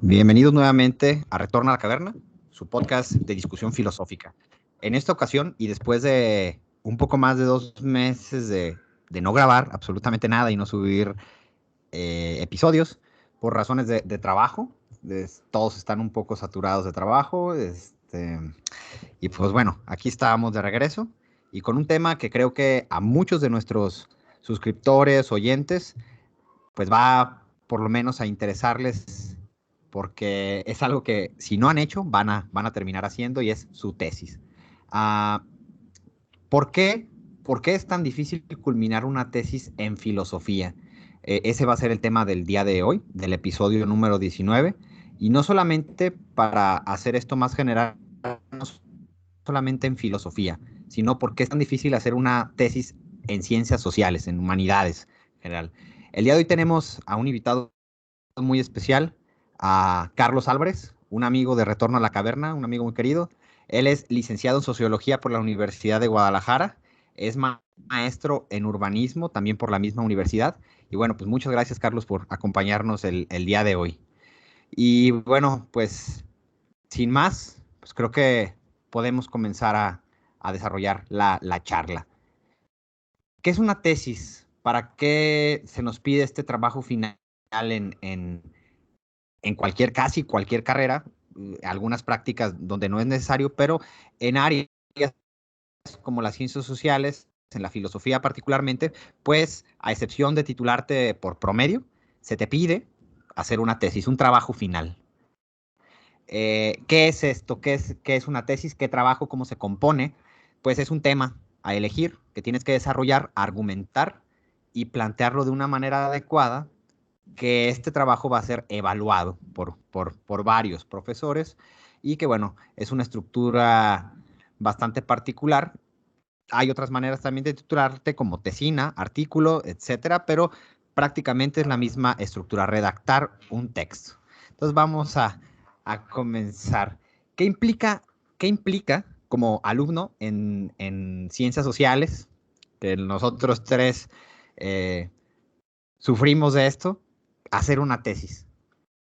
Bienvenidos nuevamente a Retorno a la Caverna, su podcast de discusión filosófica. En esta ocasión, y después de un poco más de 2 meses de no grabar absolutamente nada y no subir episodios, por razones de trabajo, todos están un poco saturados de trabajo, y pues bueno, aquí estábamos de regreso y con un tema que creo que a muchos de nuestros suscriptores, oyentes, pues va por lo menos a interesarles porque es algo que si no han hecho, van a terminar haciendo y es su tesis. Uh, ¿por qué? ¿Por qué es tan difícil culminar una tesis en filosofía? Ese va a ser el tema del día de hoy, del episodio número 19. Y no solamente para hacer esto más general, no solamente en filosofía, sino porque es tan difícil hacer una tesis en ciencias sociales, en humanidades en general. El día de hoy tenemos a un invitado muy especial, a Carlos Álvarez, un amigo de Retorno a la Caverna, un amigo muy querido. Él es licenciado en Sociología por la Universidad de Guadalajara, es maestro en urbanismo también por la misma universidad. Y bueno, pues muchas gracias, Carlos, por acompañarnos el día de hoy. Y bueno, pues sin más, pues creo que podemos comenzar a desarrollar la charla. ¿Qué es una tesis? ¿Para qué se nos pide este trabajo final en casi cualquier carrera? Algunas prácticas donde no es necesario, pero en áreas como las ciencias sociales, en la filosofía particularmente, pues a excepción de titularte por promedio, se te pide hacer una tesis, un trabajo final. ¿Qué es esto? ¿Qué es una tesis? ¿Qué trabajo? ¿Cómo se compone? Pues es un tema a elegir que tienes que desarrollar, argumentar y plantearlo de una manera adecuada, que este trabajo va a ser evaluado por varios profesores y que, bueno, es una estructura bastante particular. Hay otras maneras también de titularte como tesina, artículo, etcétera, pero prácticamente es la misma estructura, redactar un texto. Entonces vamos a comenzar. ¿Qué implica, qué implica como alumno en ciencias sociales, que nosotros tres eh, sufrimos de esto, hacer una tesis?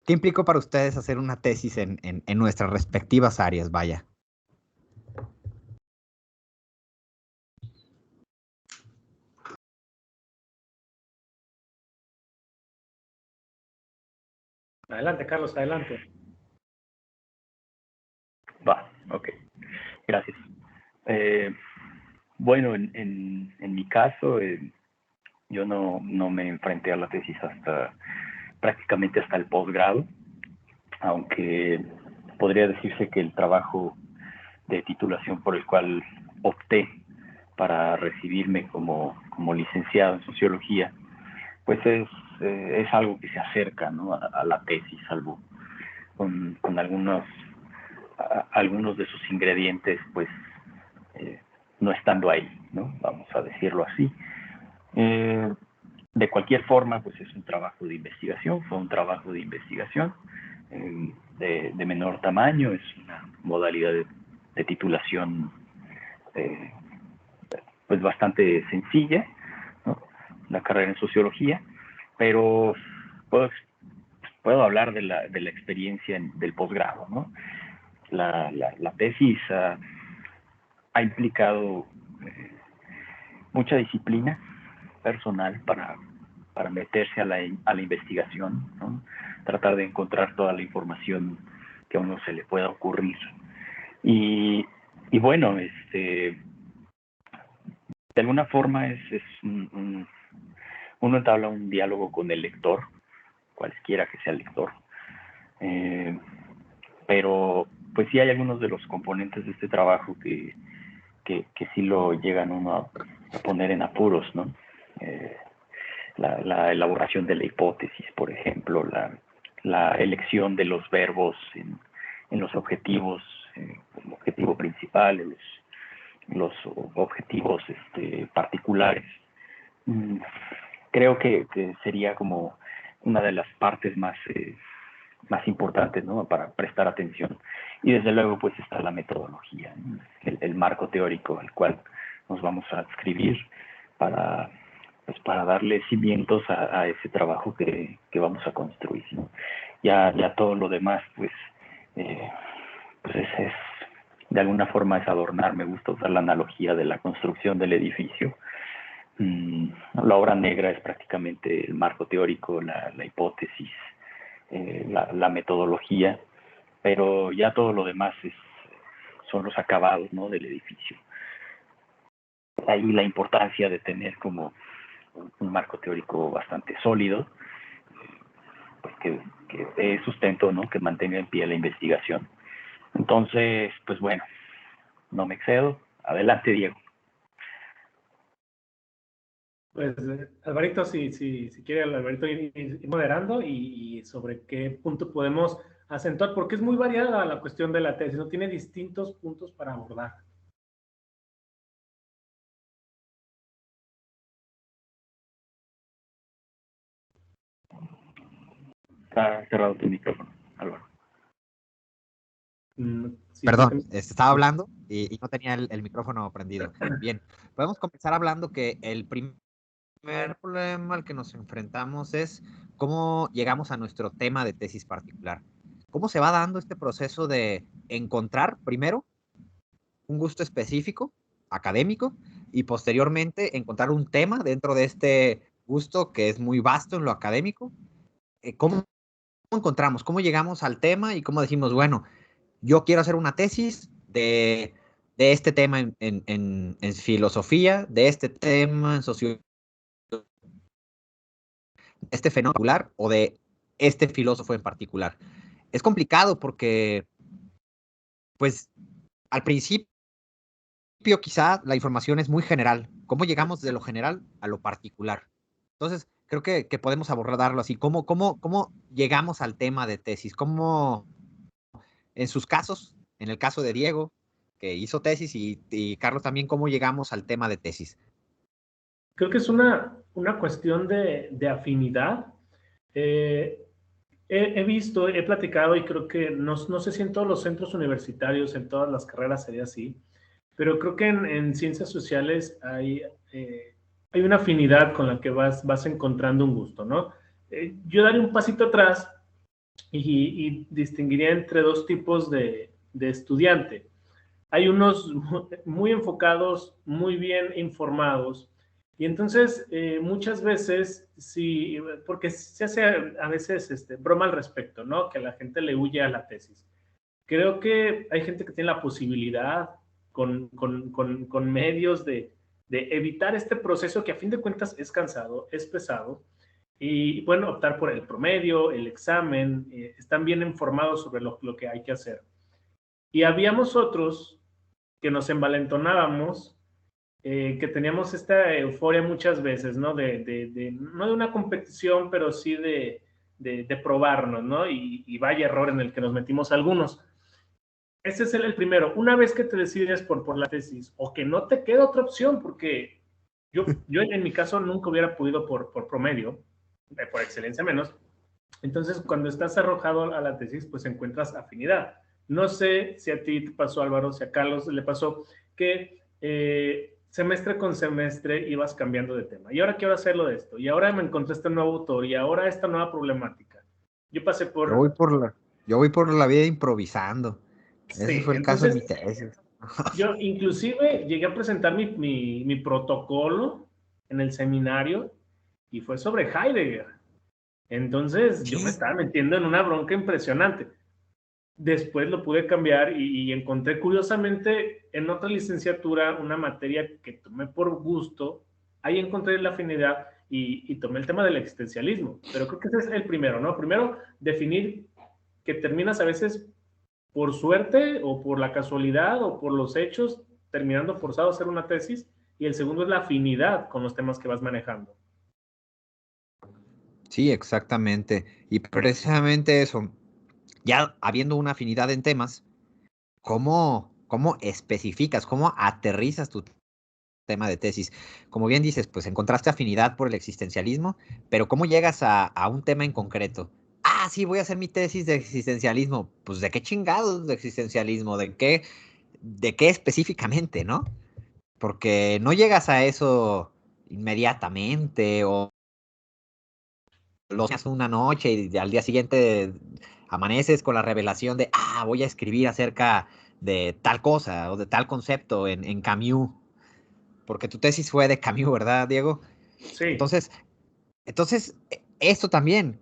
¿Qué implicó para ustedes hacer una tesis en nuestras respectivas áreas? Vaya. Adelante, Carlos, adelante. Va, ok, gracias. Eh, bueno, en mi caso, yo no me enfrenté a la tesis prácticamente hasta el posgrado, aunque podría decirse que el trabajo de titulación por el cual opté para recibirme como licenciado en sociología, pues es algo que se acerca, ¿no?, a la tesis, salvo con algunos de sus ingredientes, pues eh, no estando ahí, ¿no? Vamos a decirlo así. Eh, de cualquier forma, pues es un trabajo de investigación, fue un trabajo de investigación de menor tamaño, es una modalidad de titulación eh, pues bastante sencilla, ¿no?, la carrera en sociología, pero puedo hablar de la experiencia del posgrado, ¿no? La tesis ha implicado mucha disciplina personal para meterse a la investigación, ¿no?, tratar de encontrar toda la información que a uno se le pueda ocurrir. Y, y bueno, de alguna forma uno entabla un diálogo con el lector, cualquiera que sea el lector, eh, pero pues sí hay algunos de los componentes de este trabajo que sí lo llegan uno a poner en apuros, ¿no? La elaboración de la hipótesis, por ejemplo, la elección de los verbos en los objetivos, como objetivo principal, los objetivos particulares. Creo que sería como una de las partes más importantes, ¿no?, para prestar atención. Y desde luego pues está la metodología, ¿no?, el marco teórico al cual nos vamos a adscribir para pues para darle cimientos a ese trabajo que vamos a construir, ¿no? Ya todo lo demás, pues es, de alguna forma es adornar. Me gusta usar la analogía de la construcción del edificio. La obra negra es prácticamente el marco teórico, la hipótesis, la metodología, pero ya todo lo demás son los acabados, ¿no?, del edificio. Ahí la importancia de tener como un marco teórico bastante sólido, pues que dé sustento, ¿no?, que mantenga en pie la investigación. Entonces, pues bueno, no me excedo. Adelante, Diego. Pues, Alvarito, si quiere, Alvarito ir moderando y sobre qué punto podemos acentuar, porque es muy variada la cuestión de la tesis, ¿no? Tiene distintos puntos para abordar. Está cerrado tu micrófono, Álvaro. Sí, Perdón, estaba hablando y no tenía el micrófono prendido. Bien, podemos comenzar hablando que el primer problema al que nos enfrentamos es cómo llegamos a nuestro tema de tesis particular. ¿Cómo se va dando este proceso de encontrar primero un gusto específico, académico, y posteriormente encontrar un tema dentro de este gusto que es muy vasto en lo académico? ¿Cómo encontramos? ¿Cómo llegamos al tema y cómo decimos, bueno, yo quiero hacer una tesis de este tema en filosofía, de este tema en sociología, este fenómeno particular o de este filósofo en particular? Es complicado porque, pues, al principio quizá la información es muy general. ¿Cómo llegamos de lo general a lo particular? Entonces, creo que podemos abordarlo así. ¿Cómo llegamos al tema de tesis? ¿Cómo, en sus casos, en el caso de Diego, que hizo tesis, y Carlos también, cómo llegamos al tema de tesis? Creo que es una cuestión de afinidad. He visto, he platicado y creo que no sé si en todos los centros universitarios, en todas las carreras sería así, pero creo que en ciencias sociales hay una afinidad con la que vas encontrando un gusto, ¿no? Yo daría un pasito atrás y distinguiría entre dos tipos de estudiante. Hay unos muy enfocados, muy bien informados, y entonces muchas veces, sí, porque se hace a veces broma al respecto, ¿no? Que la gente le huye a la tesis. Creo que hay gente que tiene la posibilidad con medios de evitar este proceso que a fin de cuentas es cansado, es pesado, y bueno, optar por el promedio, el examen, están bien informados sobre lo que hay que hacer. Y habíamos otros que nos envalentonábamos, que teníamos esta euforia muchas veces, ¿no? No de una competición, pero sí de probarnos, ¿no? Y vaya error en el que nos metimos algunos. Ese es el primero. Una vez que te decides por la tesis, o que no te queda otra opción, porque yo en mi caso nunca hubiera podido por promedio, por excelencia menos. Entonces, cuando estás arrojado a la tesis, pues encuentras afinidad. No sé si a ti te pasó, Álvaro, si a Carlos le pasó, que semestre con semestre ibas cambiando de tema. Y ahora quiero hacerlo de esto. Y ahora me encontré este nuevo autor. Y ahora esta nueva problemática. Yo pasé por... Yo voy por la vida improvisando. Ese Sí, fue el caso en mi entonces tesis. yo inclusive llegué a presentar mi protocolo en el seminario y fue sobre Heidegger. Entonces yo me ¿Qué? estaba metiendo en una bronca impresionante. Después lo pude cambiar y encontré curiosamente en otra licenciatura una materia que tomé por gusto. Ahí encontré la afinidad y tomé el tema del existencialismo. Pero creo que ese es el primero, ¿no? Primero, definir que terminas a veces por suerte o por la casualidad o por los hechos, terminando forzado a hacer una tesis. Y el segundo es la afinidad con los temas que vas manejando. Sí, exactamente. Y precisamente eso, ya habiendo una afinidad en temas, ¿cómo especificas, cómo aterrizas tu tema de tesis? Como bien dices, pues encontraste afinidad por el existencialismo, pero ¿cómo llegas a un tema en concreto? Ah, sí, voy a hacer mi tesis de existencialismo. Pues, ¿de qué chingados de existencialismo? ¿De qué específicamente, no? Porque no llegas a eso inmediatamente o lo haces una noche y al día siguiente amaneces con la revelación de, voy a escribir acerca de tal cosa o de tal concepto en Camus, porque tu tesis fue de Camus, ¿verdad, Diego? Sí. Entonces, esto también,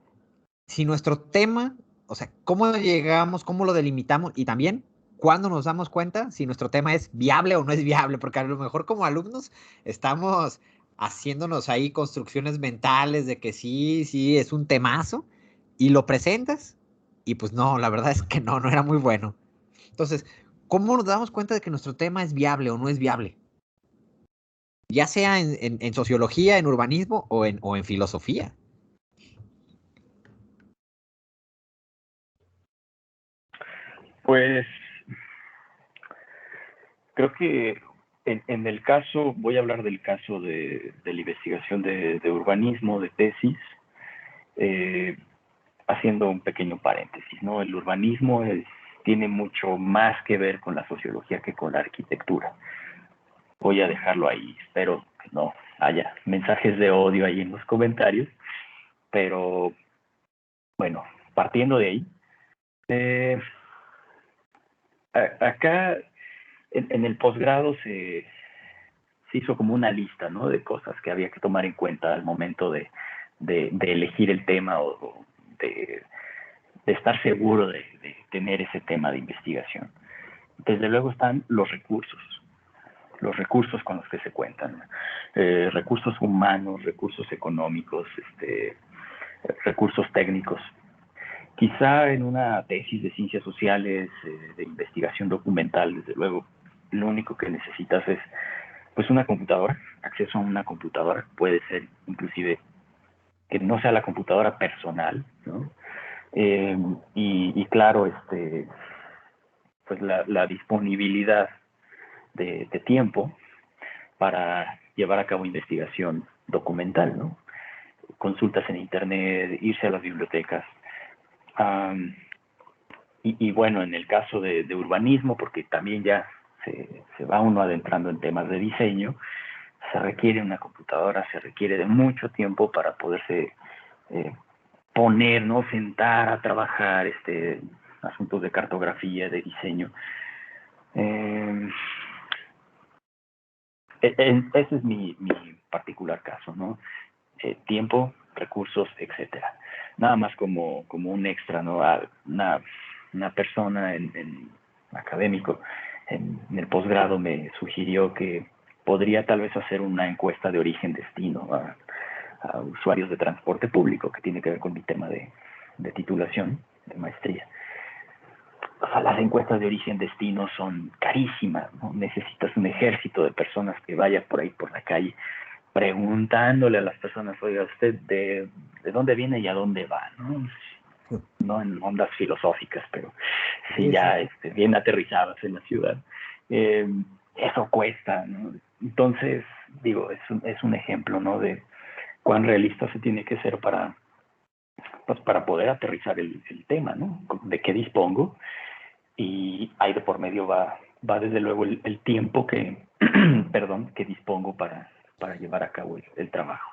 si nuestro tema, o sea, cómo llegamos, cómo lo delimitamos y también cuándo nos damos cuenta si nuestro tema es viable o no es viable, porque a lo mejor como alumnos estamos haciéndonos ahí construcciones mentales de que sí, es un temazo y lo presentas y pues no, la verdad es que no era muy bueno. Entonces, ¿cómo nos damos cuenta de que nuestro tema es viable o no es viable? Ya sea en sociología, en urbanismo o en filosofía. Pues creo que en el caso, voy a hablar del caso de la investigación de urbanismo, de tesis, haciendo un pequeño paréntesis, ¿no? El urbanismo tiene mucho más que ver con la sociología que con la arquitectura. Voy a dejarlo ahí, espero que no haya mensajes de odio ahí en los comentarios, pero bueno, partiendo de ahí, acá en el posgrado se hizo como una lista, ¿no? De cosas que había que tomar en cuenta al momento de elegir el tema o de estar seguro de tener ese tema de investigación. Desde luego están los recursos con los que se cuentan, recursos humanos, recursos económicos, recursos técnicos. Quizá en una tesis de ciencias sociales, de investigación documental, desde luego, lo único que necesitas es pues una computadora, acceso a una computadora, puede ser inclusive que no sea la computadora personal, ¿no? Y claro, pues la disponibilidad de tiempo para llevar a cabo investigación documental, ¿no? Consultas en internet, irse a las bibliotecas. Y bueno, en el caso de urbanismo, porque también ya se va uno adentrando en temas de diseño, se requiere una computadora, se requiere de mucho tiempo para poderse poner, ¿no? Sentar a trabajar asuntos de cartografía, de diseño. Ese es mi particular caso, ¿no? Tiempo, recursos, etcétera. Nada más como un extra, ¿no? Una persona en académico en el posgrado me sugirió que podría tal vez hacer una encuesta de origen-destino a usuarios de transporte público, que tiene que ver con mi tema de titulación, de maestría. O sea, las encuestas de origen-destino son carísimas, ¿no? Necesitas un ejército de personas que vaya por ahí por la calle preguntándole a las personas, oiga, ¿usted de dónde viene y a dónde va? No en ondas filosóficas, pero sí ya bien aterrizadas en la ciudad. Eso cuesta, ¿no? Entonces, digo, es un ejemplo, ¿no? De cuán realista se tiene que ser para poder aterrizar el tema, ¿no? De qué dispongo, y ahí de por medio va desde luego el tiempo que, perdón, que dispongo para llevar a cabo el trabajo.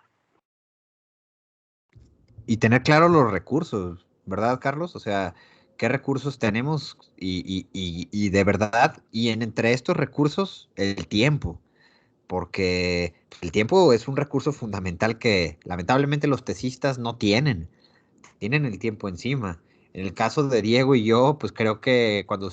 Y tener claro los recursos, ¿verdad, Carlos? O sea, ¿qué recursos tenemos? Y de verdad, entre estos recursos, el tiempo, porque el tiempo es un recurso fundamental que lamentablemente los tesistas no tienen el tiempo encima. En el caso de Diego y yo, pues creo que cuando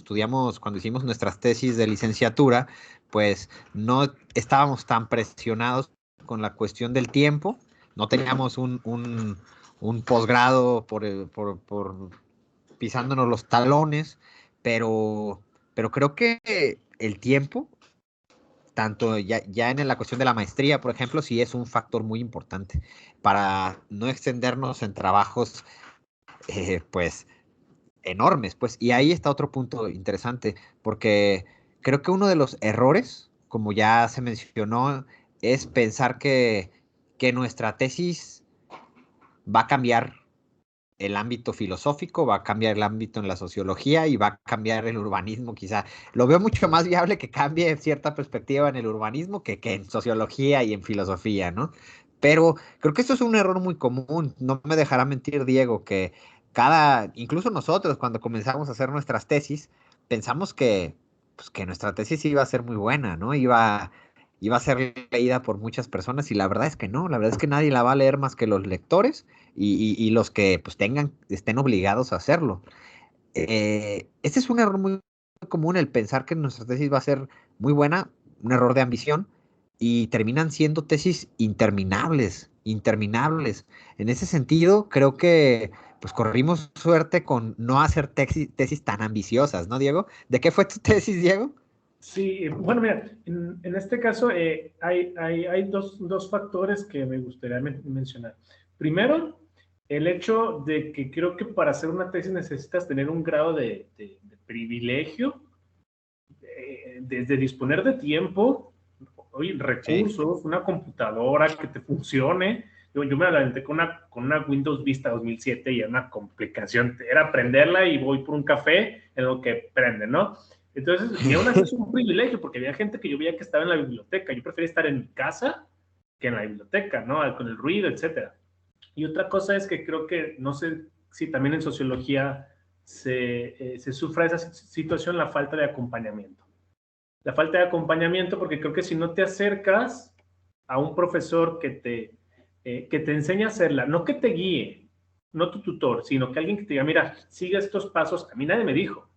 hicimos nuestras tesis de licenciatura, pues no estábamos tan presionados con la cuestión del tiempo, no teníamos un posgrado por pisándonos los talones, pero creo que el tiempo, tanto ya en la cuestión de la maestría, por ejemplo, sí es un factor muy importante para no extendernos en trabajos pues enormes, pues. Y ahí está otro punto interesante, porque creo que uno de los errores, como ya se mencionó, es pensar que nuestra tesis va a cambiar el ámbito filosófico, va a cambiar el ámbito en la sociología y va a cambiar el urbanismo quizá. Lo veo mucho más viable que cambie cierta perspectiva en el urbanismo que en sociología y en filosofía, ¿no? Pero creo que esto es un error muy común. No me dejará mentir Diego, que incluso nosotros cuando comenzamos a hacer nuestras tesis, pensamos pues, que nuestra tesis iba a ser muy buena, ¿no? Iba a ser leída por muchas personas y la verdad es que no, la verdad es que nadie la va a leer más que los lectores y los que pues estén obligados a hacerlo. Este es un error muy común, el pensar que nuestra tesis va a ser muy buena, un error de ambición, y terminan siendo tesis interminables, interminables. En ese sentido, creo que pues corrimos suerte con no hacer tesis tan ambiciosas, ¿no, Diego? ¿De qué fue tu tesis, Diego? Sí, bueno, mira, en este caso hay dos factores que me gustaría mencionar. Primero, el hecho de que creo que para hacer una tesis necesitas tener un grado de privilegio, desde disponer de tiempo, oye, Sí. recursos, una computadora que te funcione. Yo me adelanté con una Windows Vista 2007 y era una complicación. Era prenderla y voy por un café en lo que prende, ¿no? Entonces, y aún así es un privilegio, porque había gente que yo veía que estaba en la biblioteca. Yo prefería estar en mi casa que en la biblioteca, ¿no? Con el ruido, etcétera. Y otra cosa es que creo que, no sé si también en sociología se sufra esa situación, la falta de acompañamiento. La falta de acompañamiento, porque creo que si no te acercas a un profesor que te enseñe a hacerla, no que te guíe, no tu tutor, sino que alguien que te diga, mira, sigue estos pasos. A mí nadie me dijo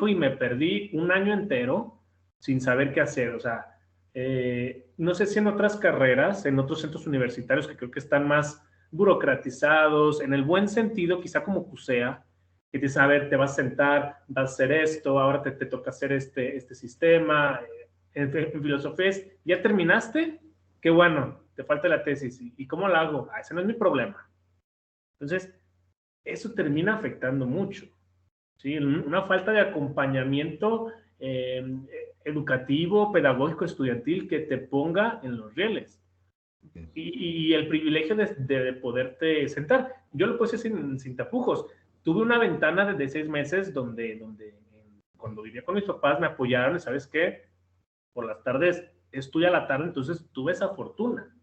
y me perdí un año entero sin saber qué hacer. O sea, no sé si en otras carreras, en otros centros universitarios que creo que están más burocratizados, en el buen sentido, quizá como CUSEA, que te dice, a ver, te vas a sentar, vas a hacer esto, ahora te toca hacer este sistema. En filosofía es, ¿ya terminaste? Qué bueno, te falta la tesis. ¿Y cómo la hago? Ah, ese no es mi problema. Entonces, eso termina afectando mucho. ¿Sí? Una falta de acompañamiento educativo, pedagógico, estudiantil que te ponga en los rieles. Y el privilegio de poderte sentar. Yo lo puse sin tapujos. Tuve una ventana de 6 meses donde cuando vivía con mis papás me apoyaron y ¿sabes qué? Por las tardes estudia a la tarde, entonces tuve esa fortuna.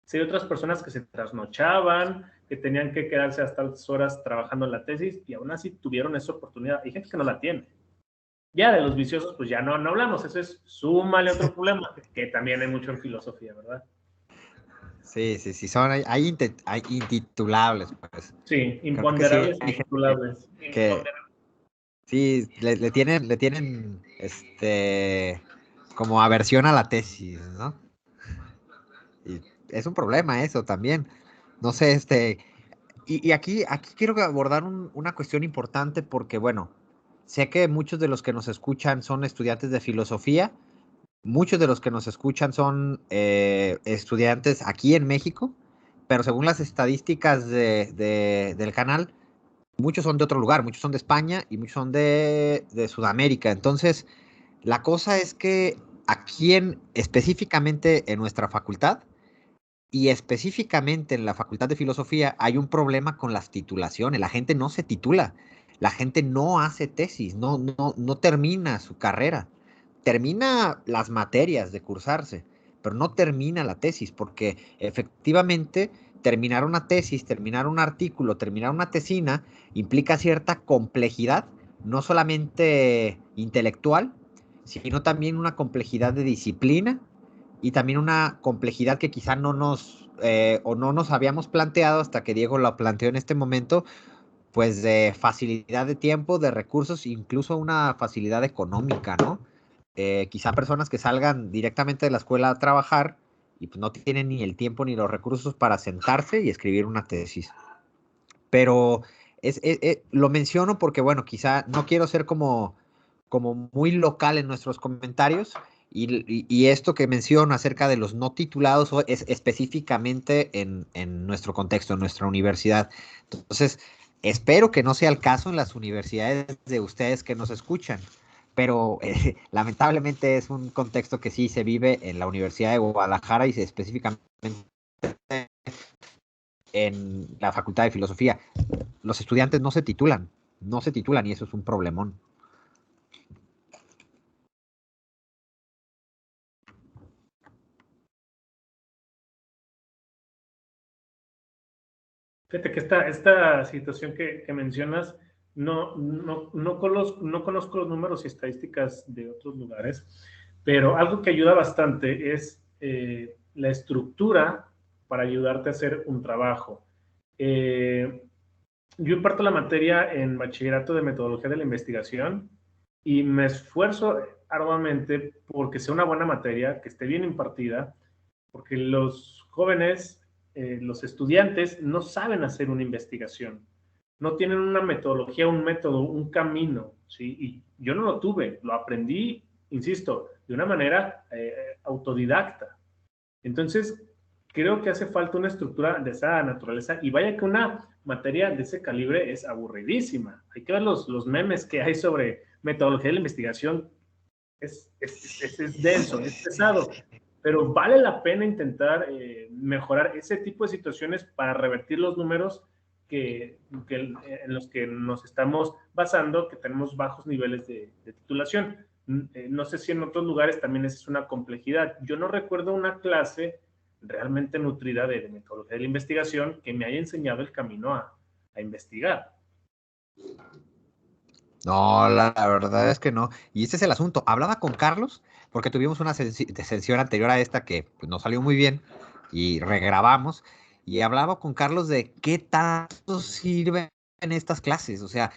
Sí, hay otras personas que se trasnochaban, que tenían que quedarse hasta altas horas trabajando en la tesis y aún así tuvieron esa oportunidad. Hay gente que no la tiene. Ya de los viciosos, pues ya no hablamos. Eso es, súmale otro problema, que también hay mucho en filosofía, ¿verdad? Sí, sí, sí, hay intitulables, pues. Sí, Creo que sí imponderables, hay gente intitulables. que sí le tienen como aversión a la tesis, ¿no? Y es un problema eso también. No sé, y aquí quiero abordar una cuestión importante porque, bueno, sé que muchos de los que nos escuchan son estudiantes de filosofía, muchos de los que nos escuchan son estudiantes aquí en México, pero según las estadísticas del canal, muchos son de otro lugar, muchos son de España y muchos son de Sudamérica. Entonces, la cosa es que aquí específicamente en nuestra facultad, y específicamente en la Facultad de Filosofía hay un problema con las titulaciones. La gente no se titula, la gente no hace tesis, no termina su carrera. Termina las materias de cursarse, pero no termina la tesis, porque efectivamente terminar una tesis, terminar un artículo, terminar una tesina implica cierta complejidad, no solamente intelectual, sino también una complejidad de disciplina y también una complejidad que quizá o no nos habíamos planteado hasta que Diego lo planteó en este momento, pues de facilidad de tiempo, de recursos, incluso una facilidad económica, ¿no? Quizá personas que salgan directamente de la escuela a trabajar y pues no tienen ni el tiempo ni los recursos para sentarse y escribir una tesis. Pero lo menciono porque, bueno, quizá no quiero ser como muy local en nuestros comentarios y esto que menciono acerca de los no titulados es específicamente en nuestro contexto, en nuestra universidad. Entonces, espero que no sea el caso en las universidades de ustedes que nos escuchan, pero lamentablemente es un contexto que sí se vive en la Universidad de Guadalajara y específicamente en la Facultad de Filosofía. Los estudiantes no se titulan y eso es un problemón. Fíjate que esta situación que mencionas, no conozco los números y estadísticas de otros lugares, pero algo que ayuda bastante es la estructura para ayudarte a hacer un trabajo. Yo imparto la materia en bachillerato de metodología de la investigación y me esfuerzo arduamente porque sea una buena materia, que esté bien impartida, porque los jóvenes, los estudiantes no saben hacer una investigación, no tienen una metodología, un método, un camino, ¿sí? Y yo no lo tuve, lo aprendí, insisto, de una manera autodidacta. Entonces, creo que hace falta una estructura de esa naturaleza y vaya que una materia de ese calibre es aburridísima. Hay que ver los memes que hay sobre metodología de la investigación. Es denso, es pesado, pero vale la pena intentar mejorar ese tipo de situaciones para revertir los números en los que nos estamos basando, que tenemos bajos niveles de titulación. No sé si en otros lugares también esa es una complejidad. Yo no recuerdo una clase realmente nutrida de metodología de la investigación que me haya enseñado el camino a investigar. No, la verdad es que no. Y este es el asunto. Hablaba con Carlos porque tuvimos una sesión anterior a esta que pues, no salió muy bien y regrabamos. Y hablaba con Carlos de qué tanto sirven estas clases. O sea,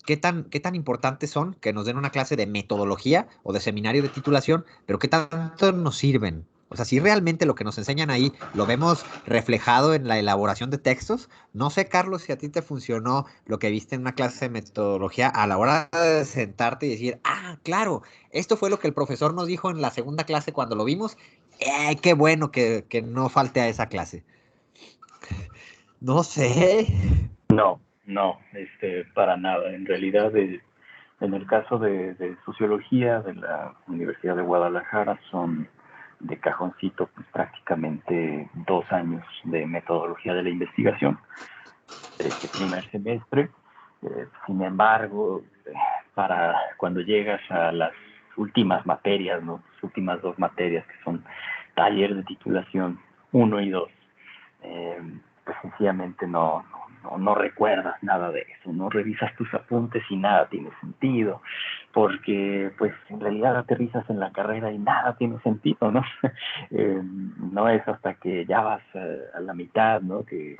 qué tan importantes son que nos den una clase de metodología o de seminario de titulación, pero qué tanto nos sirven. O sea, si realmente lo que nos enseñan ahí lo vemos reflejado en la elaboración de textos. No sé, Carlos, si a ti te funcionó lo que viste en una clase de metodología a la hora de sentarte y decir, ah, claro, esto fue lo que el profesor nos dijo en la segunda clase cuando lo vimos. Qué bueno que no falte a esa clase. No sé. No, no, para nada. En realidad, en el caso de sociología de la Universidad de Guadalajara son de cajoncito pues, prácticamente 2 años de metodología de la investigación, este primer semestre. Sin embargo, para cuando llegas a las últimas materias, ¿no? Las últimas 2 materias que son taller de titulación 1 y 2, pues sencillamente no recuerdas nada de eso, no revisas tus apuntes y nada tiene sentido, porque pues en realidad aterrizas en la carrera y nada tiene sentido, ¿no? No es hasta que ya vas a la mitad, ¿no? Que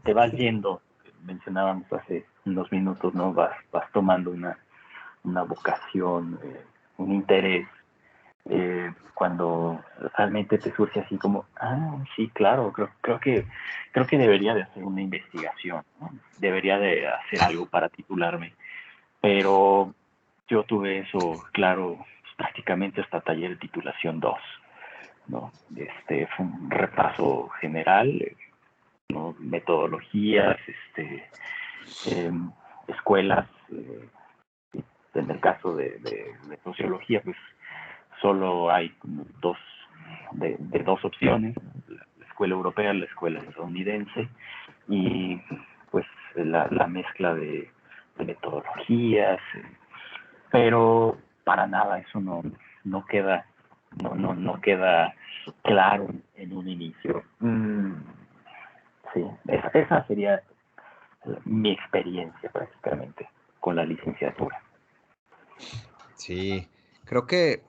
te vas yendo, mencionábamos hace unos minutos, ¿no? Vas tomando una vocación, un interés, cuando realmente te surge así como, sí, claro, creo que debería de hacer una investigación, ¿no? Debería de hacer algo para titularme, pero yo tuve eso claro prácticamente hasta taller de titulación 2, ¿no? Fue un repaso general, ¿no? Metodologías, escuelas, en el caso de sociología, pues solo hay de dos opciones, la escuela europea, la escuela estadounidense, y pues la mezcla de metodologías, pero para nada eso no queda, no queda claro en un inicio. Sí, esa sería mi experiencia prácticamente con la licenciatura. Sí, creo que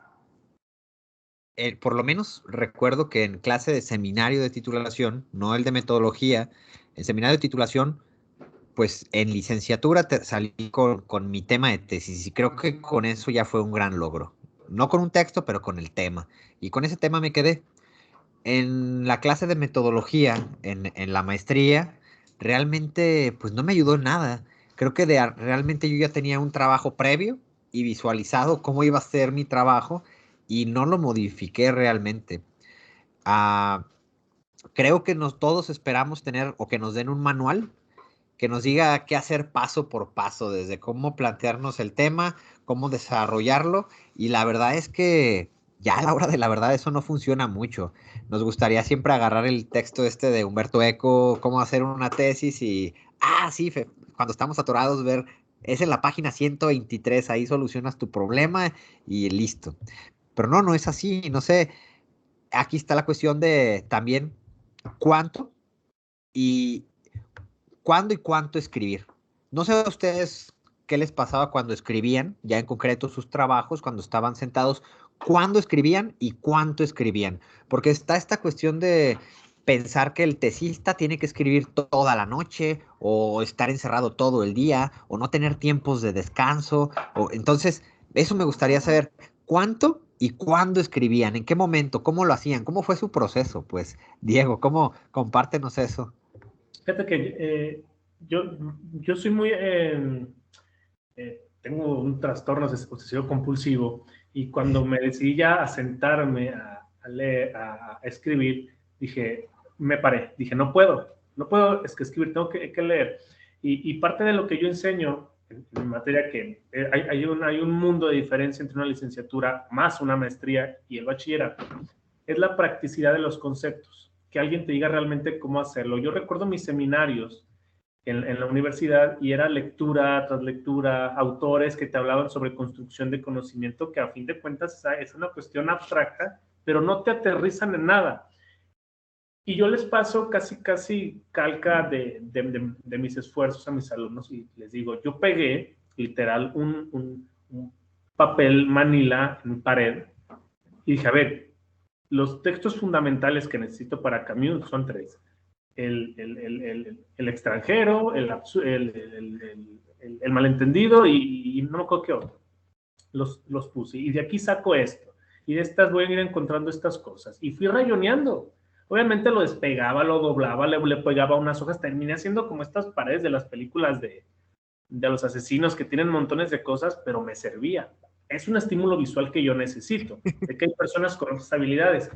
por lo menos recuerdo que en clase de seminario de titulación, no el de metodología, en seminario de titulación, pues en licenciatura salí con mi tema de tesis y creo que con eso ya fue un gran logro. No con un texto, pero con el tema. Y con ese tema me quedé. En la clase de metodología, en la maestría, realmente pues no me ayudó en nada. Creo que realmente yo ya tenía un trabajo previo y visualizado cómo iba a ser mi trabajo y no lo modifiqué realmente. Ah, creo que todos esperamos tener o que nos den un manual que nos diga qué hacer paso por paso, desde cómo plantearnos el tema, cómo desarrollarlo. Y la verdad es que ya a la hora de la verdad eso no funciona mucho. Nos gustaría siempre agarrar el texto de Humberto Eco, cómo hacer una tesis y, sí, cuando estamos atorados, ver, es en la página 123, ahí solucionas tu problema y listo. Pero no es así, no sé, aquí está la cuestión de también cuánto y cuándo y cuánto escribir. No sé a ustedes qué les pasaba cuando escribían, ya en concreto sus trabajos, cuando estaban sentados, cuándo escribían y cuánto escribían. Porque está esta cuestión de pensar que el tesista tiene que escribir toda la noche o estar encerrado todo el día o no tener tiempos de descanso. Entonces, eso me gustaría saber cuánto y cuándo escribían, en qué momento, cómo lo hacían, cómo fue su proceso. Pues, Diego, ¿cómo compártenos eso? Fíjate que yo, yo soy muy, tengo un trastorno obsesivo compulsivo y cuando me decidí ya a sentarme a leer, a escribir, dije, me paré, dije, no puedo es que escribir, tengo que leer. Y parte de lo que yo enseño en materia que hay un mundo de diferencia entre una licenciatura más una maestría y el bachillerato, es la practicidad de los conceptos, que alguien te diga realmente cómo hacerlo. Yo recuerdo mis seminarios en la universidad y era lectura tras lectura, autores que te hablaban sobre construcción de conocimiento, que a fin de cuentas es una cuestión abstracta, pero no te aterrizan en nada. Y yo les paso casi calca de mis esfuerzos a mis alumnos y les digo, yo pegué literal un papel manila en pared y dije, a ver, los textos fundamentales que necesito para Camus son tres. El extranjero, el malentendido y no me acuerdo qué otro. Los puse. Y de aquí saco esto. Y de estas voy a ir encontrando estas cosas. Y fui rayoneando. Obviamente lo despegaba, lo doblaba, le pegaba unas hojas. Terminé haciendo como estas paredes de las películas de los asesinos que tienen montones de cosas, pero me servía. Es un estímulo visual que yo necesito. De que hay personas con otras habilidades.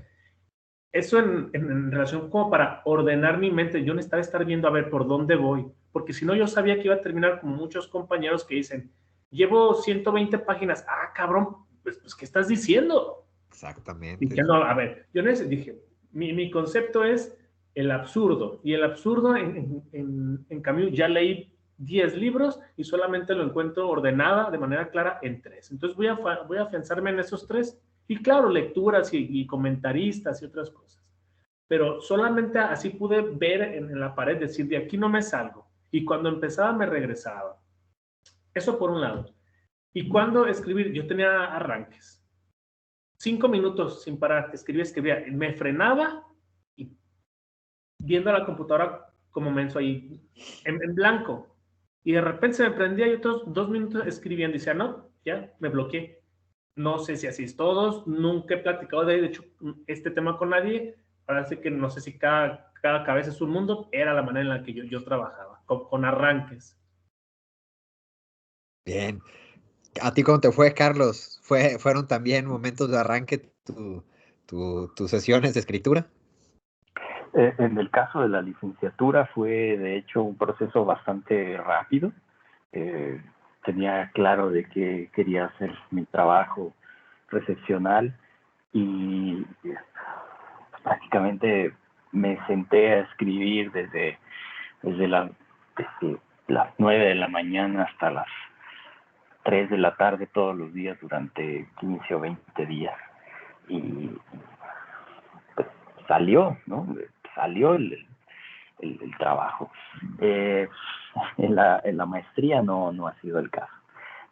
Eso en relación como para ordenar mi mente, yo necesitaba estar viendo a ver por dónde voy, porque si no yo sabía que iba a terminar como muchos compañeros que dicen, llevo 120 páginas, cabrón, pues ¿qué estás diciendo? Exactamente. Dije, no, a ver, yo dije, mi concepto es el absurdo, y el absurdo en Camus ya leí 10 libros y solamente lo encuentro ordenada de manera clara en 3. Entonces voy a afianzarme en esos 3 y claro, lecturas y comentaristas y otras cosas. Pero solamente así pude ver en la pared, decir, de aquí no me salgo. Y cuando empezaba me regresaba. Eso por un lado. Y cuando escribir, yo tenía arranques. 5 minutos sin parar, escribía. Me frenaba y viendo la computadora como menso ahí, en blanco. Y de repente se me prendía y otros 2 minutos escribiendo. Y decía, no, ya me bloqueé. No sé si así es todos, nunca he platicado de hecho este tema con nadie. Ahora sí que no sé si cada cabeza es un mundo. Era la manera en la que yo trabajaba, con arranques. Bien. ¿A ti cómo te fue, Carlos? ¿Fueron también momentos de arranque tus sesiones de escritura? En el caso de la licenciatura fue de hecho un proceso bastante rápido. Tenía claro de que quería hacer mi trabajo recepcional y prácticamente me senté a escribir desde las 9 de la mañana hasta las 3 de la tarde todos los días durante 15 o 20 días. Y pues, salió, ¿no? Salió el trabajo. En la maestría no ha sido el caso.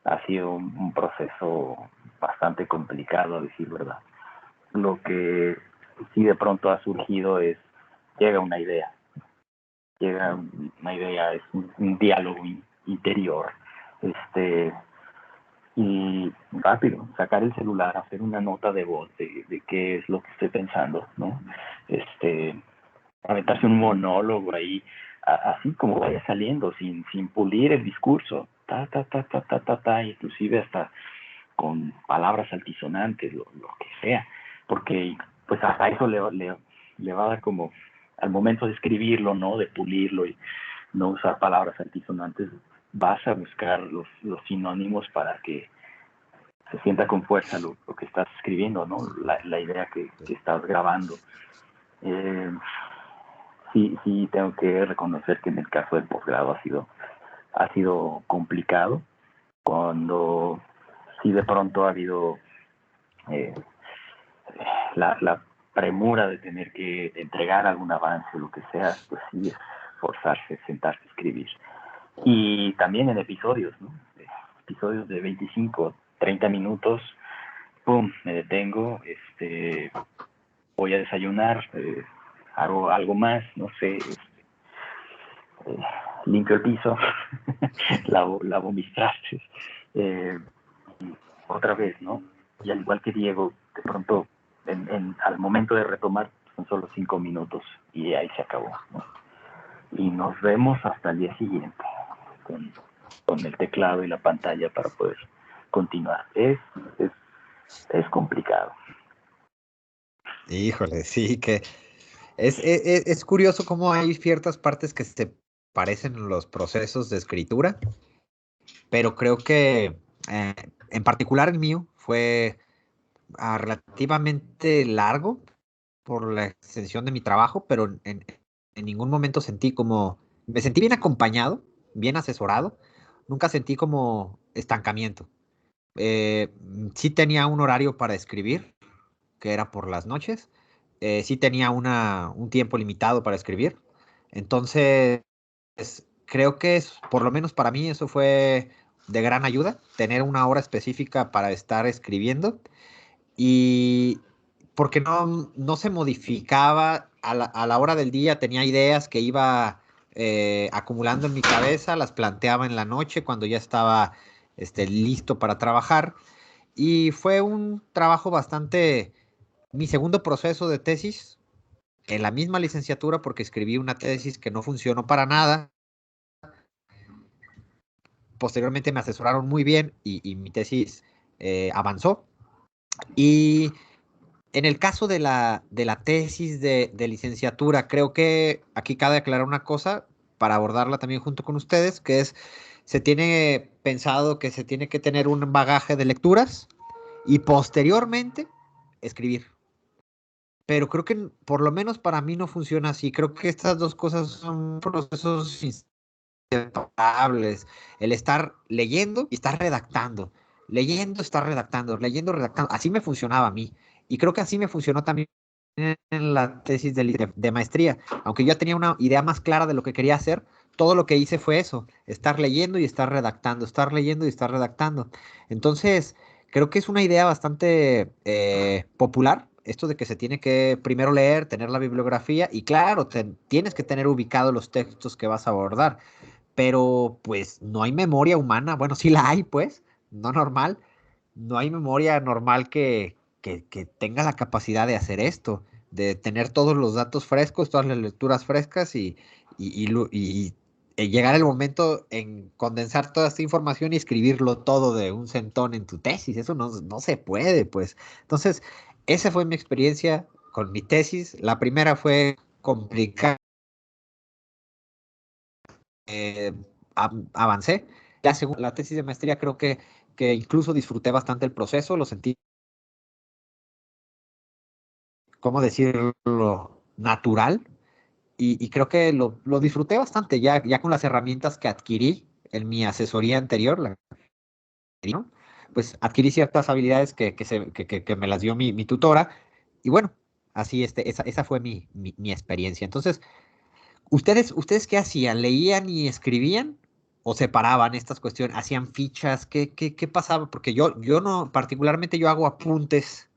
Ha sido un proceso bastante complicado, a decir verdad. Lo que sí de pronto ha surgido llega una idea, es un diálogo interior, y rápido, sacar el celular, hacer una nota de voz de qué es lo que estoy pensando, ¿no? Aventarse un monólogo ahí, así como vaya saliendo, sin pulir el discurso, inclusive hasta con palabras altisonantes, lo que sea, porque pues hasta eso le va a dar como, al momento de escribirlo, ¿no? De pulirlo y no usar palabras altisonantes, vas a buscar los sinónimos para que se sienta con fuerza lo que estás escribiendo, ¿no? La idea que estás grabando. Sí, tengo que reconocer que en el caso del posgrado ha sido complicado, cuando sí de pronto ha habido la premura de tener que entregar algún avance o lo que sea, pues sí es forzarse, sentarse a escribir. Y también en episodios, ¿no? Episodios de 25, 30 minutos, pum, me detengo, voy a desayunar, hago algo más, no sé, limpio el piso, lavo mis trastes, otra vez, ¿no? Y al igual que Diego, de pronto, al momento de retomar, son solo 5 minutos y ahí se acabó, ¿no? Y nos vemos hasta el día siguiente con el teclado y la pantalla para poder continuar. Es complicado. Híjole, sí, que es curioso cómo hay ciertas partes que se parecen en los procesos de escritura, pero creo que en particular el mío fue relativamente largo por la extensión de mi trabajo, pero en ningún momento me sentí bien acompañado, bien asesorado, nunca sentí como estancamiento. Sí tenía un horario para escribir, que era por las noches, sí tenía un tiempo limitado para escribir, entonces creo que por lo menos para mí eso fue de gran ayuda, tener una hora específica para estar escribiendo y porque no se modificaba a la hora del día, tenía ideas que iba acumulando en mi cabeza, las planteaba en la noche cuando ya estaba listo para trabajar y fue un trabajo mi segundo proceso de tesis en la misma licenciatura porque escribí una tesis que no funcionó para nada. Posteriormente me asesoraron muy bien y mi tesis avanzó. Y en el caso de la tesis de licenciatura, creo que aquí cabe aclarar una cosa para abordarla también junto con ustedes, que es, se tiene pensado que se tiene que tener un bagaje de lecturas y posteriormente escribir. Pero creo que por lo menos para mí no funciona así. Creo que estas dos cosas son procesos inseparables. El estar leyendo y estar redactando. Leyendo, estar redactando, leyendo, redactando. Así me funcionaba a mí. Y creo que así me funcionó también en la tesis de maestría. Aunque yo tenía una idea más clara de lo que quería hacer, todo lo que hice fue eso, estar leyendo y estar redactando, estar leyendo y estar redactando. Entonces, creo que es una idea bastante popular, esto de que se tiene que primero leer, tener la bibliografía y claro, tienes que tener ubicados los textos que vas a abordar, pero pues no hay memoria humana, bueno, sí la hay pues, no normal, no hay memoria normal que tenga la capacidad de hacer esto, de tener todos los datos frescos, todas las lecturas frescas y llegar el momento en condensar toda esta información y escribirlo todo de un centón en tu tesis. Eso no se puede, pues. Entonces, esa fue mi experiencia con mi tesis. La primera fue complicada. eh, Avancé. La tesis de maestría creo que incluso disfruté bastante el proceso, lo sentí, ¿cómo decirlo?, natural y creo que lo disfruté bastante ya con las herramientas que adquirí en mi asesoría anterior, ¿no? Pues adquirí ciertas habilidades que me las dio mi tutora y bueno, así esa fue mi experiencia. Entonces, ¿ustedes qué hacían? ¿Leían y escribían? ¿O separaban estas cuestiones? ¿Hacían fichas? ¿Qué pasaba? Porque yo no, particularmente yo hago apuntes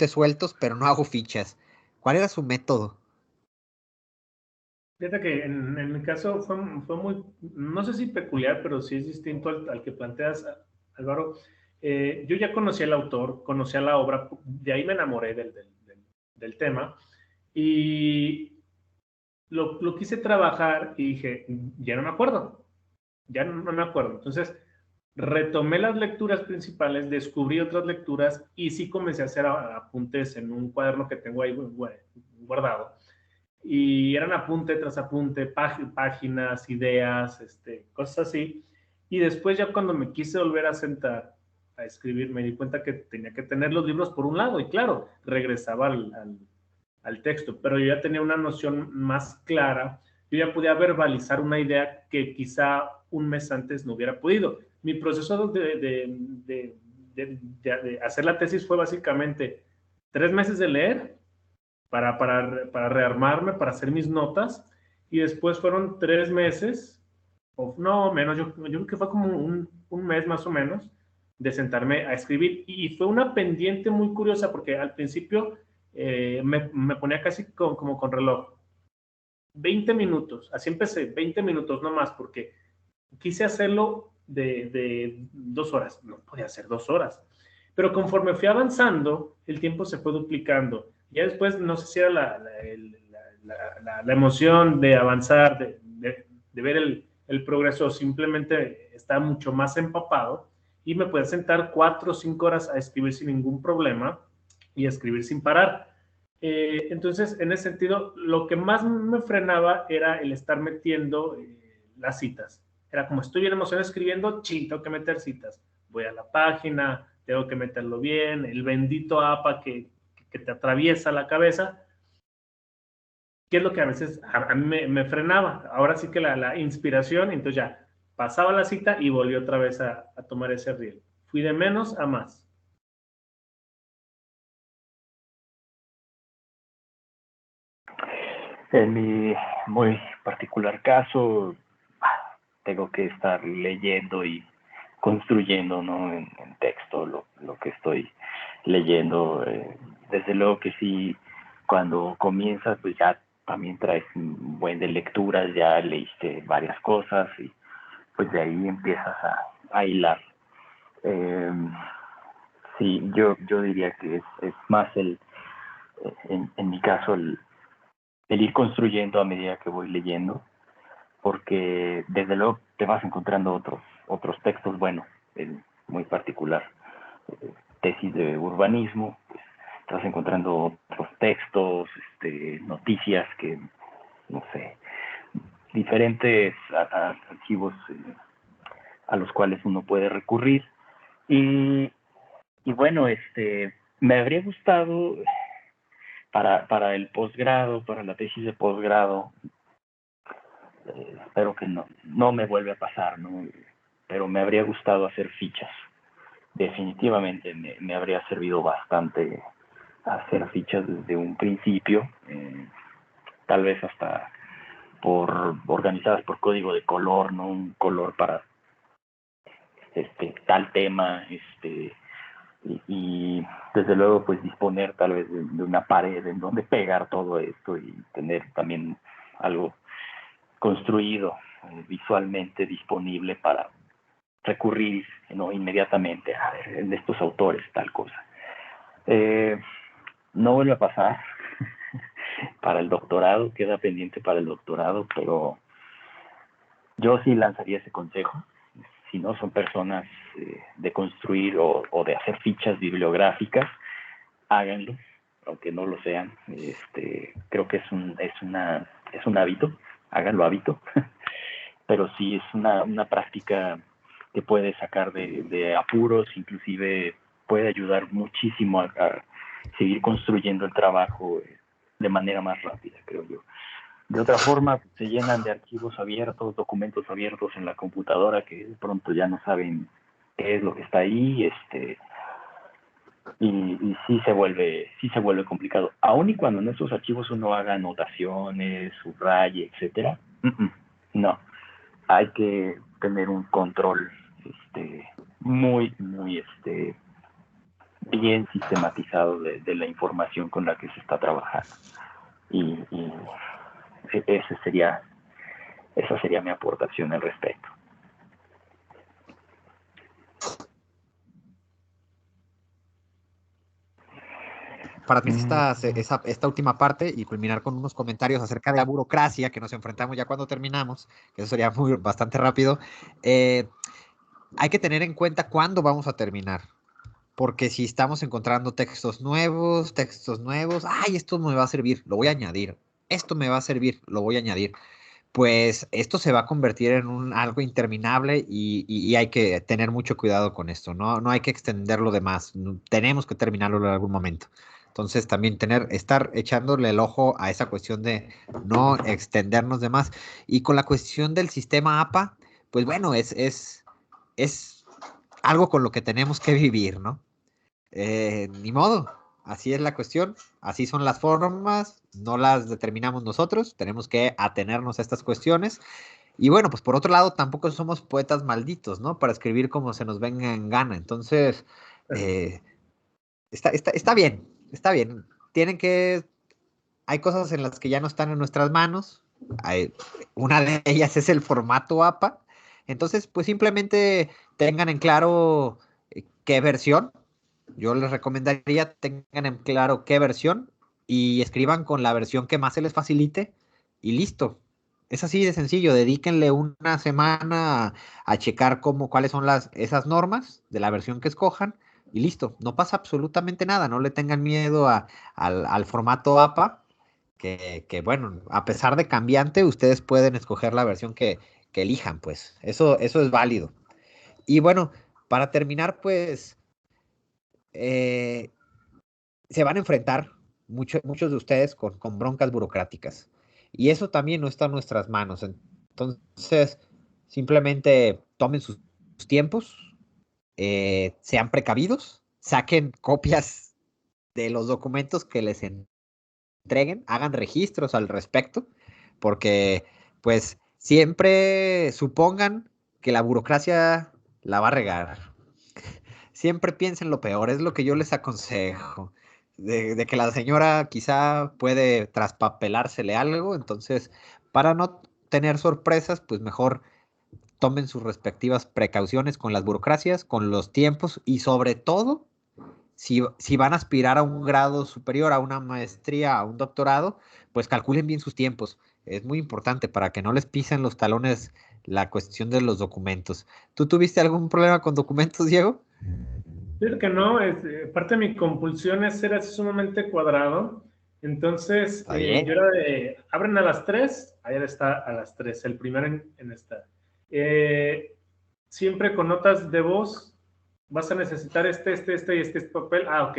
sueltos, pero no hago fichas. ¿Cuál era su método? Fíjate que en mi caso fue muy, no sé si peculiar, pero sí es distinto al que planteas, Álvaro. Yo ya conocía al autor, conocía la obra, de ahí me enamoré del tema y lo quise trabajar y dije, ya no me acuerdo, ya no me acuerdo. Entonces, retomé las lecturas principales, descubrí otras lecturas y sí comencé a hacer apuntes en un cuaderno que tengo ahí guardado. Y eran apunte tras apunte, páginas, ideas, cosas así. Y después ya cuando me quise volver a sentar, a escribir, me di cuenta que tenía que tener los libros por un lado y claro, regresaba al texto, pero yo ya tenía una noción más clara, yo ya podía verbalizar una idea que quizá un mes antes no hubiera podido. Mi proceso de hacer la tesis fue básicamente 3 meses de leer para rearmarme, para hacer mis notas, y después fueron 3 meses, o no menos, yo creo que fue como un mes más o menos, de sentarme a escribir, y fue una pendiente muy curiosa, porque al principio me ponía casi como con reloj, 20 minutos, así empecé, 20 minutos no más, porque quise hacerlo de 2 horas, no podía hacer 2 horas, pero conforme fui avanzando, el tiempo se fue duplicando. Ya después, no sé si era la emoción de avanzar, de ver el progreso, simplemente estaba mucho más empapado y me podía sentar 4 o 5 horas a escribir sin ningún problema y a escribir sin parar. Entonces, en ese sentido, lo que más me frenaba era el estar metiendo las citas. Era como estoy bien emocionado escribiendo, tengo que meter citas. Voy a la página, tengo que meterlo bien, el bendito APA que te atraviesa la cabeza, que es lo que a veces a mí me frenaba. Ahora sí que la inspiración, entonces ya pasaba la cita y volví otra vez a tomar ese riel. Fui de menos a más. En mi muy particular caso, tengo que estar leyendo y construyendo, ¿no? En texto lo que estoy leyendo. Desde luego que sí, cuando comienzas, pues ya también traes un buen de lecturas, ya leíste varias cosas y pues de ahí empiezas a hilar. Sí, yo diría que es más en mi caso, el ir construyendo a medida que voy leyendo, porque desde luego te vas encontrando otros textos, bueno, muy particular, tesis de urbanismo, pues te vas encontrando otros textos, noticias que, no sé, diferentes archivos a los cuales uno puede recurrir. Y bueno, me habría gustado para el posgrado, para la tesis de posgrado, espero que no me vuelva a pasar, ¿no? Pero me habría gustado hacer fichas. Definitivamente me habría servido bastante hacer fichas desde un principio, tal vez hasta organizadas por código de color, ¿no? Un color para tal tema, y desde luego pues disponer tal vez de una pared en donde pegar todo esto y tener también algo construido visualmente disponible para recurrir, ¿no? Inmediatamente a ver, en estos autores tal cosa. No vuelve a pasar para el doctorado, queda pendiente para el doctorado, pero yo sí lanzaría ese consejo. Si no son personas de construir o de hacer fichas bibliográficas, háganlo, aunque no lo sean. Creo que es un hábito, háganlo hábito, pero sí es una práctica que puede sacar de apuros, inclusive puede ayudar muchísimo a seguir construyendo el trabajo de manera más rápida, creo yo. De otra forma, se llenan de archivos abiertos, documentos abiertos en la computadora que de pronto ya no saben qué es lo que está ahí, y sí se vuelve complicado. Aun y cuando en estos archivos uno haga anotaciones, subraye, etcétera, no. Hay que tener un control muy, muy bien sistematizado de la información con la que se está trabajando. Y esa sería mi aportación al respecto. Para mí esta última parte y culminar con unos comentarios acerca de la burocracia que nos enfrentamos ya cuando terminamos, que eso sería bastante rápido. Hay que tener en cuenta cuándo vamos a terminar, porque si estamos encontrando textos nuevos, ay, esto me va a servir, lo voy a añadir, esto me va a servir, lo voy a añadir. pues esto se va a convertir en algo interminable y hay que tener mucho cuidado con esto, no hay que extenderlo de más, tenemos que terminarlo en algún momento. Entonces también estar echándole el ojo a esa cuestión de no extendernos de más. Y con la cuestión del sistema APA, pues bueno, es algo con lo que tenemos que vivir, ¿no? Ni modo, así es la cuestión, así son las formas, no las determinamos nosotros, tenemos que atenernos a estas cuestiones. Y bueno, pues por otro lado, tampoco somos poetas malditos, ¿no? Para escribir como se nos venga en gana. Entonces, eh, está bien, está bien. Hay cosas en las que ya no están en nuestras manos. Una de ellas es el formato APA. Entonces, pues simplemente tengan en claro qué versión. Yo les recomendaría tengan en claro qué versión y escriban con la versión que más se les facilite y listo. Es así de sencillo. Dedíquenle una semana a checar cuáles son esas normas de la versión que escojan y listo. No pasa absolutamente nada. No le tengan miedo al formato APA, que bueno, a pesar de cambiante, ustedes pueden escoger la versión que elijan, pues. Eso es válido. Y bueno, para terminar, pues eh, se van a enfrentar muchos de ustedes con broncas burocráticas. Y eso también no está en nuestras manos. Entonces, simplemente tomen sus tiempos, sean precavidos, saquen copias de los documentos que les entreguen, hagan registros al respecto, porque pues siempre supongan que la burocracia la va a regar. Siempre piensen lo peor, es lo que yo les aconsejo. De que la señora quizá puede traspapelársele algo, entonces para no tener sorpresas, pues mejor tomen sus respectivas precauciones con las burocracias, con los tiempos y sobre todo, si van a aspirar a un grado superior, a una maestría, a un doctorado, pues calculen bien sus tiempos. Es muy importante para que no les pisen los talones la cuestión de los documentos. ¿Tú tuviste algún problema con documentos, Diego? Fíjate que no, parte de mi compulsión es ser así sumamente cuadrado. Entonces, Está bien. yo era de, abren a las 3, ayer está a las 3, el primero en esta. Siempre con notas de voz, vas a necesitar este papel. Ah, ok.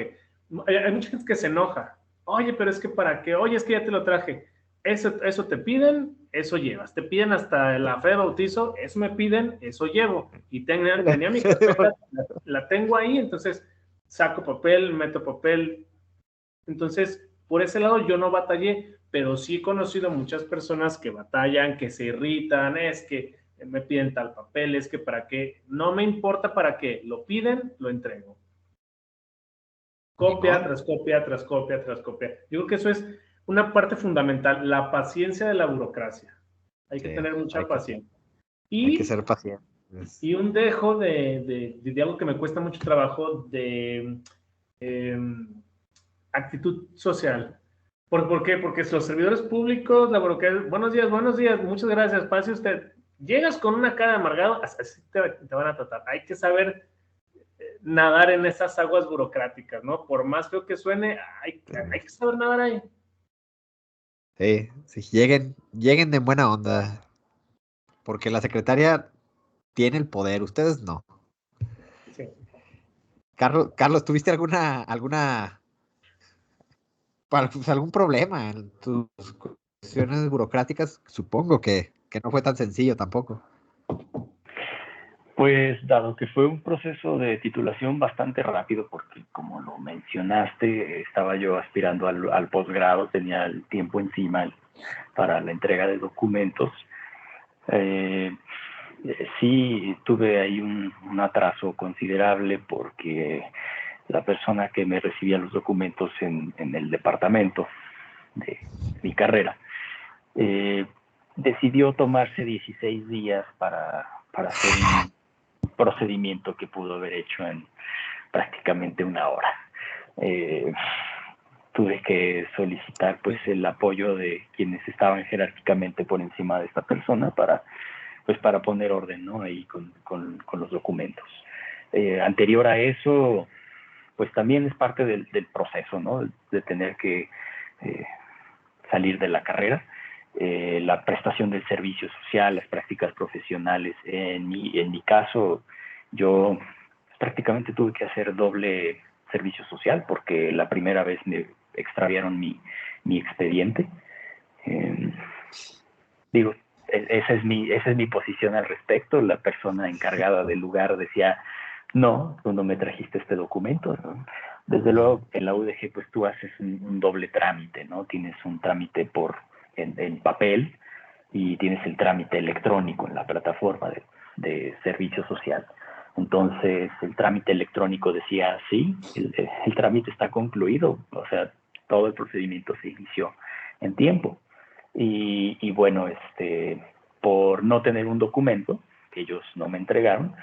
Hay mucha gente que se enoja. Oye, pero es que ¿para qué? Oye, es que ya te lo traje. Eso te piden, eso llevas. Te piden hasta la fe de bautizo, eso me piden, eso llevo. Y tenía mi carpeta, la tengo ahí, entonces saco papel, meto papel. Entonces, por ese lado yo no batallé, pero sí he conocido muchas personas que batallan, que se irritan, es que me piden tal papel, es que para qué, no me importa para qué, lo piden, lo entrego. Ni Copia modo. tras copia, tras copia, tras copia. Yo creo que eso es una parte fundamental, la paciencia de la burocracia. Hay que Sí, tener mucha paciencia. hay que Y, ser pacientes. y un dejo de algo que me cuesta mucho trabajo, de eh, actitud social. ¿Por qué? Porque los servidores públicos, la burocracia, buenos días, muchas gracias, pase usted. Llegas con una cara de amargado, así te van a tratar. Hay que saber nadar en esas aguas burocráticas, ¿no? Por más feo que suene, hay que saber nadar ahí. Sí, sí, lleguen de buena onda, porque la secretaria tiene el poder, ustedes no. Sí. Carlos, ¿tuviste pues, algún problema en tus cuestiones burocráticas? Supongo que no fue tan sencillo tampoco. Pues dado que fue un proceso de titulación bastante rápido, porque como lo mencionaste, estaba yo aspirando al posgrado, tenía el tiempo encima para la entrega de documentos. Eh, sí tuve ahí un atraso considerable porque la persona que me recibía los documentos en el departamento de mi carrera decidió tomarse 16 días para hacer un procedimiento que pudo haber hecho en prácticamente una hora. Eh, Tuve que solicitar pues el apoyo de quienes estaban jerárquicamente por encima de esta persona para poner orden, ¿no? Ahí con los documentos. Anterior a eso, pues también es parte del proceso, ¿no? De tener que salir de la carrera. la prestación del servicio social, las prácticas profesionales. En mi caso, yo prácticamente tuve que hacer doble servicio social porque la primera vez me extraviaron mi expediente. Digo, esa es mi posición al respecto. La persona encargada del lugar decía, no, tú no me trajiste este documento, ¿no? Desde luego, en la UDG, pues tú haces un doble trámite, ¿no? Tienes un trámite en papel y tienes el trámite electrónico en la plataforma de servicio social. Entonces, el trámite electrónico decía, sí, el trámite está concluido, o sea, todo el procedimiento se inició en tiempo. Y bueno, por no tener un documento que ellos no me entregaron,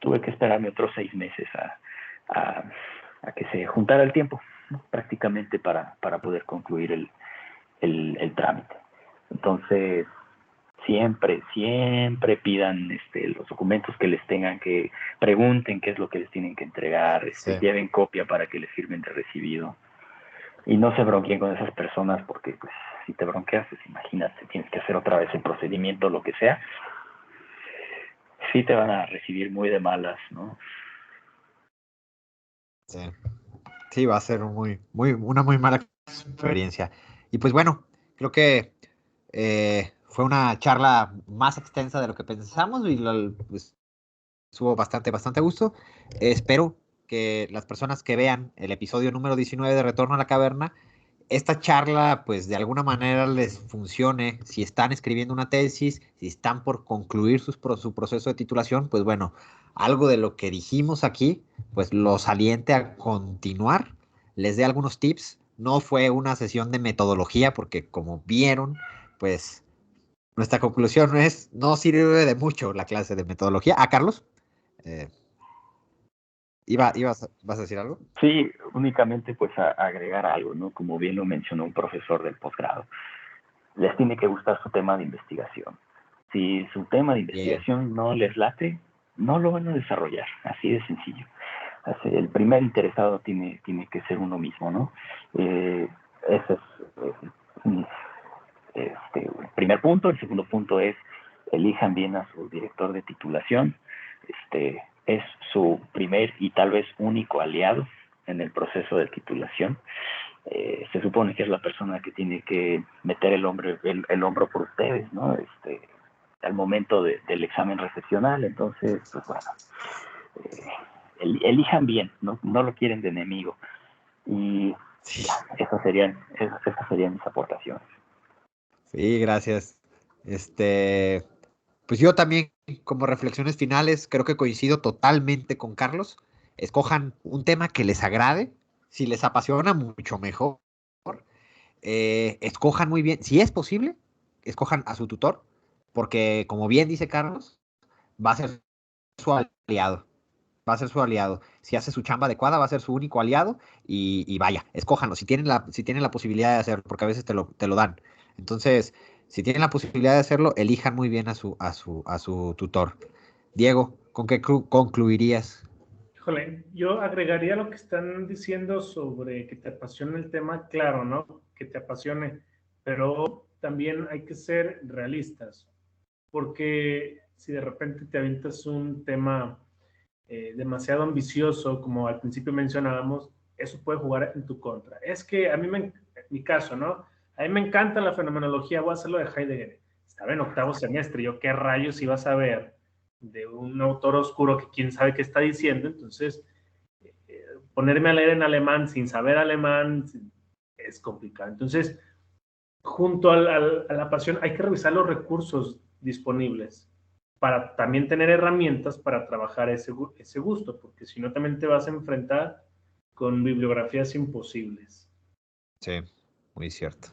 tuve que esperarme otros 6 meses a que se juntara el tiempo, ¿no? Prácticamente para poder concluir el trámite. Entonces, siempre pidan los documentos que les tengan que, pregunten qué es lo que les tienen que entregar, Sí. lleven copia para que les firmen de recibido. Y no se bronqueen con esas personas porque, pues, si te bronqueas, pues, imagínate, tienes que hacer otra vez el procedimiento, lo que sea. Sí te van a recibir muy de malas, ¿no? Sí, sí, va a ser una muy mala experiencia. Y pues bueno, creo que fue una charla más extensa de lo que pensamos y pues, estuvo bastante a gusto. Espero que las personas que vean el episodio número 19 de Retorno a la Caverna, esta charla, pues de alguna manera les funcione. Si están escribiendo una tesis, si están por concluir su proceso de titulación, pues bueno, algo de lo que dijimos aquí, pues los aliente a continuar, les dé algunos tips. No fue una sesión de metodología, porque como vieron, pues nuestra conclusión no sirve de mucho la clase de metodología. Carlos, eh, ¿vas a decir algo? Sí, únicamente pues a agregar algo, ¿no? Como bien lo mencionó un profesor del posgrado, les tiene que gustar su tema de investigación. Si su tema de Bien. investigación no les late, no lo van a desarrollar, así de sencillo. Así, el primer interesado tiene que ser uno mismo, ¿no? Ese es el primer punto. El segundo punto es, elijan bien a su director de titulación. Es su primer y tal vez único aliado en el proceso de titulación. Se supone que es la persona que tiene que meter el hombro por ustedes, ¿no? Al momento del examen recepcional. Entonces, pues bueno, elijan bien, ¿no? No lo quieren de enemigo. Y Sí. ya, esas serían mis aportaciones. Sí, gracias. Pues yo también, como reflexiones finales, creo que coincido totalmente con Carlos. Escojan un tema que les agrade. Si les apasiona, mucho mejor. Escojan muy bien, si es posible, escojan a su tutor, porque como bien dice Carlos, va a ser su aliado. Va a ser su aliado. Si hace su chamba adecuada, va a ser su único aliado y vaya, escójanlo. Si tienen la posibilidad de hacerlo, porque a veces te lo dan. Entonces, si tienen la posibilidad de hacerlo, elijan muy bien a su tutor. Diego, ¿con qué concluirías? Híjole, yo agregaría lo que están diciendo sobre que te apasione el tema, claro, ¿no? Que te apasione, pero también hay que ser realistas, porque si de repente te avientas un tema demasiado ambicioso, como al principio mencionábamos, eso puede jugar en tu contra. Es que a mí, en mi caso, ¿no? A mí me encanta la fenomenología, voy a hacerlo de Heidegger. Estaba en 8º semestre, yo qué rayos iba a saber de un autor oscuro que quién sabe qué está diciendo, entonces ponerme a leer en alemán sin saber alemán es complicado. Entonces, junto a la pasión hay que revisar los recursos disponibles para también tener herramientas para trabajar ese gusto, porque si no también te vas a enfrentar con bibliografías imposibles. Sí, muy cierto.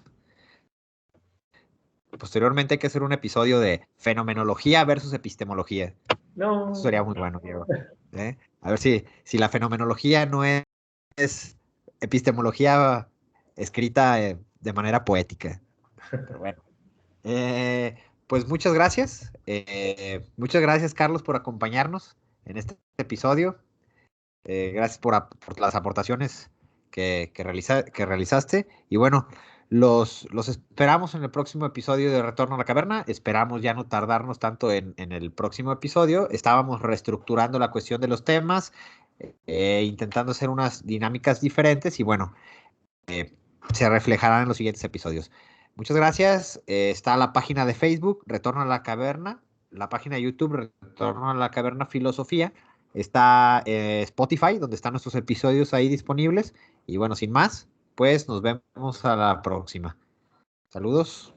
Posteriormente hay que hacer un episodio de fenomenología versus epistemología. Eso No, sería muy bueno, Diego. A ver si la fenomenología no es epistemología escrita de manera poética. Pero bueno. Pues muchas gracias. Muchas gracias, Carlos, por acompañarnos en este episodio. Gracias por las aportaciones que realizaste. Y bueno, Los esperamos en el próximo episodio de Retorno a la Caverna. Esperamos ya no tardarnos tanto en el próximo episodio. Estábamos reestructurando la cuestión de los temas, intentando hacer unas dinámicas diferentes y bueno, se reflejarán en los siguientes episodios. Muchas gracias. Está la página de Facebook, Retorno a la Caverna, la página de YouTube, Retorno a la Caverna Filosofía. Está Spotify, donde están nuestros episodios ahí disponibles. Y bueno, sin más, pues nos vemos a la próxima. Saludos.